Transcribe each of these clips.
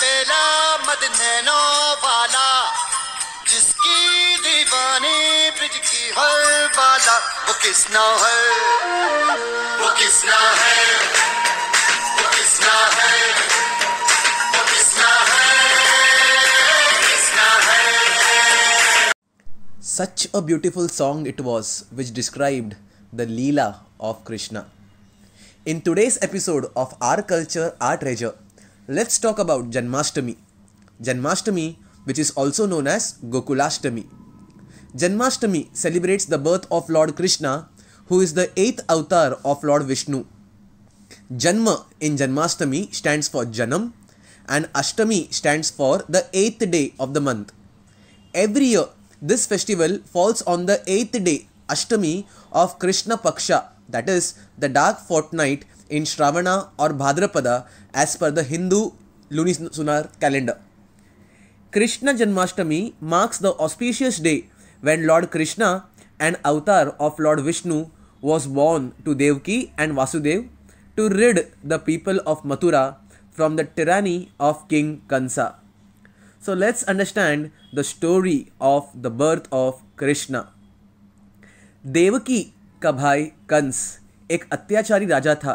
बेला मद नैनो वाला, जिसकी दीवानी ब्रिज की हर बाला, वो किसना है, वो किसना है, वो किसना है, वो किसना है, किसना है। Such a beautiful song it was, which described the Leela of Krishna. In today's episode of Our Culture, Our Treasure, let's talk about Janmashtami. Janmashtami, which is also known as Gokulashtami. Janmashtami celebrates the birth of Lord Krishna, who is the 8th avatar of Lord Vishnu. Janma in Janmashtami stands for Janam, and Ashtami stands for the 8th day of the month. Every year, this festival falls on the 8th day, Ashtami of Krishna Paksha, that is the dark fortnight in Shravana or Bhadrapada as per the Hindu lunisolar calendar. Krishna Janmashtami marks the auspicious day when Lord Krishna, an avatar of Lord Vishnu, was born to Devaki and Vasudev to rid the people of Mathura from the tyranny of King Kansa. So let's understand the story of the birth of Krishna. Devaki का भाई कंस एक अत्याचारी राजा था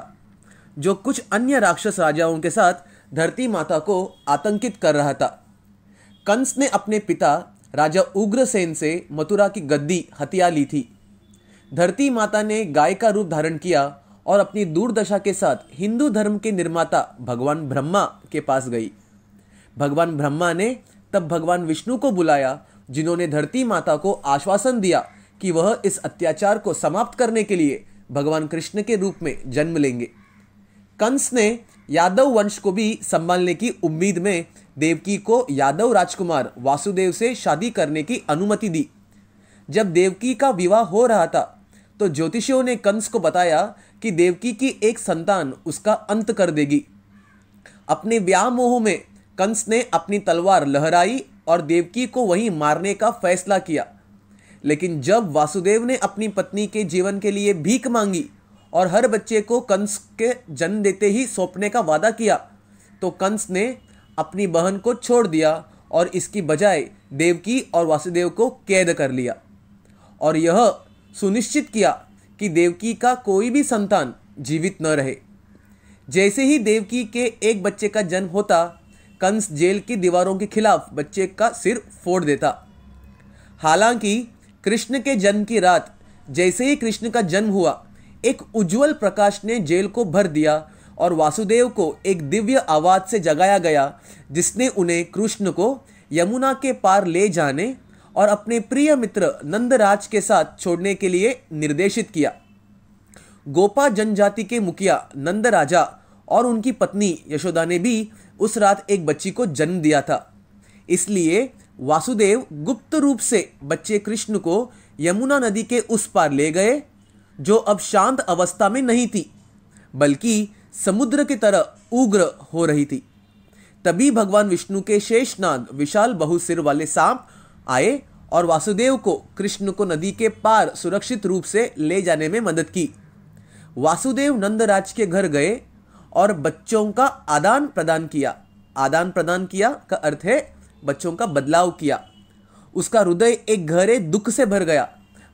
जो कुछ अन्य राक्षस राजाओं के साथ धरती माता को आतंकित कर रहा था। कंस ने अपने पिता राजा उग्रसेन से मथुरा की गद्दी हथिया ली थी। धरती माता ने गाय का रूप धारण किया और अपनी दुर्दशा के साथ हिंदू धर्म के निर्माता भगवान ब्रह्मा के पास गई। भगवान ब्रह्मा ने तब भगवान विष्णु को बुलाया, जिन्होंने धरती माता को आश्वासन दिया कि वह इस अत्याचार को समाप्त करने के लिए भगवान कृष्ण के रूप में जन्म लेंगे। कंस ने यादव वंश को भी संभालने की उम्मीद में देवकी को यादव राजकुमार वासुदेव से शादी करने की अनुमति दी। जब देवकी का विवाह हो रहा था तो ज्योतिषियों ने कंस को बताया कि देवकी की एक संतान उसका अंत कर देगी। अपने व्यामोह में कंस ने अपनी तलवार लहराई और देवकी को वहीं मारने का फैसला किया। लेकिन जब वासुदेव ने अपनी पत्नी के जीवन के लिए भीख मांगी और हर बच्चे को कंस के जन्म देते ही सौंपने का वादा किया, तो कंस ने अपनी बहन को छोड़ दिया और इसकी बजाय देवकी और वासुदेव को कैद कर लिया और यह सुनिश्चित किया कि देवकी का कोई भी संतान जीवित न रहे। जैसे ही देवकी के एक बच्चे का जन्म होता, कंस जेल की दीवारों के खिलाफ बच्चे का सिर फोड़ देता। हालांकि कृष्ण के जन्म की रात जैसे ही कृष्ण का जन्म हुआ, एक उज्जवल प्रकाश ने जेल को भर दिया और वासुदेव को एक दिव्य आवाज से जगाया गया, जिसने उन्हें कृष्ण को यमुना के पार ले जाने और अपने प्रिय मित्र नंदराज के साथ छोड़ने के लिए निर्देशित किया। गोपा जनजाति के मुखिया नंदराजा और उनकी पत्नी यशोदा ने भी उस रात एक बच्ची को जन्म दिया था। इसलिए वासुदेव गुप्त रूप से बच्चे कृष्ण को यमुना नदी के उस पार ले गए, जो अब शांत अवस्था में नहीं थी बल्कि समुद्र की तरह उग्र हो रही थी। तभी भगवान विष्णु के शेषनाग विशाल बहुसिर वाले सांप आए और वासुदेव को कृष्ण को नदी के पार सुरक्षित रूप से ले जाने में मदद की। वासुदेव नंदराज के घर गए और बच्चों का आदान प्रदान किया। आदान प्रदान किया का अर्थ है बच्चों का बदलाव किया। उसका हृदय एक गहरे दुख से भर गया,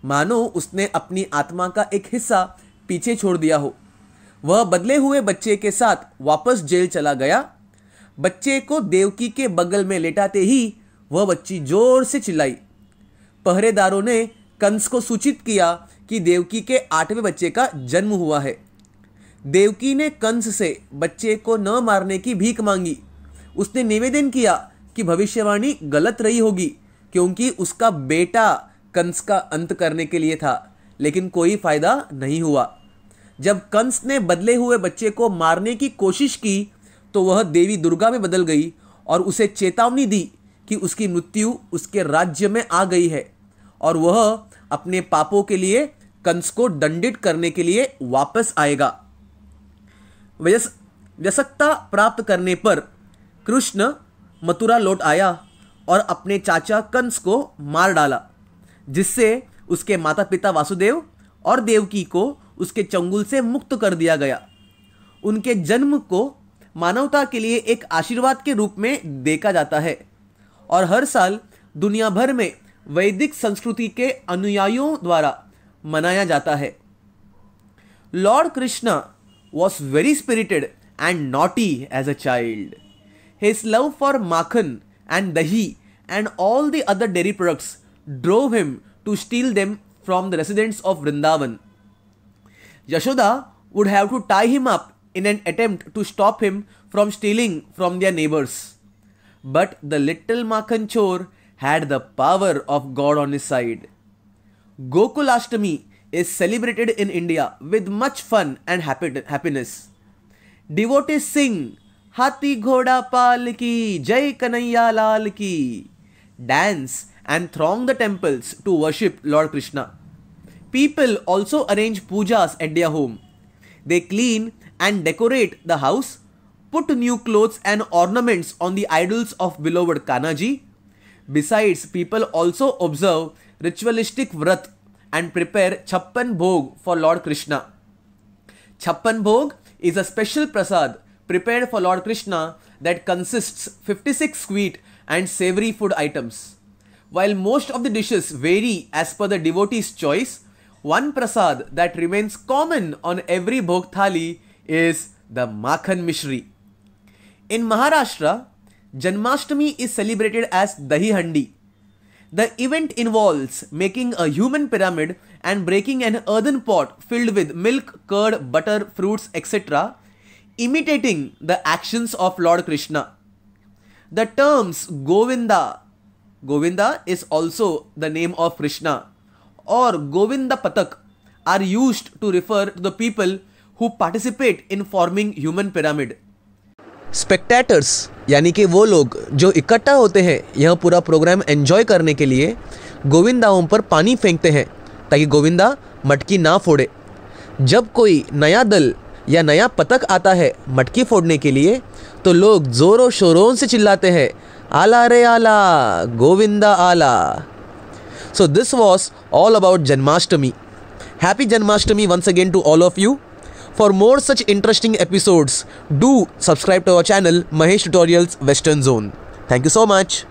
मानो उसने अपनी आत्मा का एक हिस्सा पीछे छोड़ दिया हो। वह बदले हुए बच्चे के साथ वापस जेल चला गया। बच्चे को देवकी के बगल में लेटाते ही वह बच्ची जोर से चिल्लाई। पहरेदारों ने कंस को सूचित किया कि देवकी के 8वें बच्चे का जन्म हुआ है। देवकी ने कंस से बच्चे को न मारने की भीख मांगी। उसने निवेदन किया कि भविष्यवाणी गलत रही होगी, क्योंकि उसका बेटा कंस का अंत करने के लिए था, लेकिन कोई फायदा नहीं हुआ। जब कंस ने बदले हुए बच्चे को मारने की कोशिश की तो वह देवी दुर्गा में बदल गई और उसे चेतावनी दी कि उसकी मृत्यु उसके राज्य में आ गई है और वह अपने पापों के लिए कंस को दंडित करने के लिए वापस आएगा। व्यसकता प्राप्त करने पर कृष्ण मथुरा लौट आया और अपने चाचा कंस को मार डाला, जिससे उसके माता पिता वासुदेव और देवकी को उसके चंगुल से मुक्त कर दिया गया। उनके जन्म को मानवता के लिए एक आशीर्वाद के रूप में देखा जाता है और हर साल दुनिया भर में वैदिक संस्कृति के अनुयायियों द्वारा मनाया जाता है। Lord Krishna was very spirited and naughty as a child. His love for makhan and dahi and all the other dairy products drove him to steal them from the residents of Vrindavan. Yashoda would have to tie him up in an attempt to stop him from stealing from their neighbors. But the little Makhan Chor had the power of God on his side. Gokulashtami is celebrated in India with much fun and happiness. Devotees sing Hathi Ghoda Pal Ki, Jai Kanhaiya Lal Ki, dance and throng the temples to worship Lord Krishna. People also arrange pujas at their home. They clean and decorate the house, put new clothes and ornaments on the idols of beloved Kanaji. Besides, people also observe ritualistic vrat and prepare Chappan Bhog for Lord Krishna. Chappan Bhog is a special prasad prepared for Lord Krishna that consists 56 sweet and savory food items. While most of the dishes vary as per the devotee's choice, one prasad that remains common on every Bhog Thali is the Makhan Mishri. In Maharashtra, Janmashtami is celebrated as Dahi Handi. The event involves making a human pyramid and breaking an earthen pot filled with milk, curd, butter, fruits, etc., imitating the actions of Lord Krishna. The terms Govinda is also the name of Krishna, or Govinda Patak are used to refer to the people who participate in forming human pyramid. Spectators यानी कि वो लोग जो इकट्ठा होते हैं यह पूरा प्रोग्राम एंजॉय करने के लिए गोविंदाओं पर पानी फेंकते हैं ताकि गोविंदा मटकी ना फोड़े। जब कोई नया दल या नया पतक आता है मटकी फोड़ने के लिए तो लोग ज़ोरों शोरों से चिल्लाते हैं, आला रे आला, गोविंदा आला। So this was all about Janmashtami. Happy Janmashtami once again to all of you. For more such interesting episodes, do subscribe to our channel Mahesh Tutorials Western Zone. Thank you so much.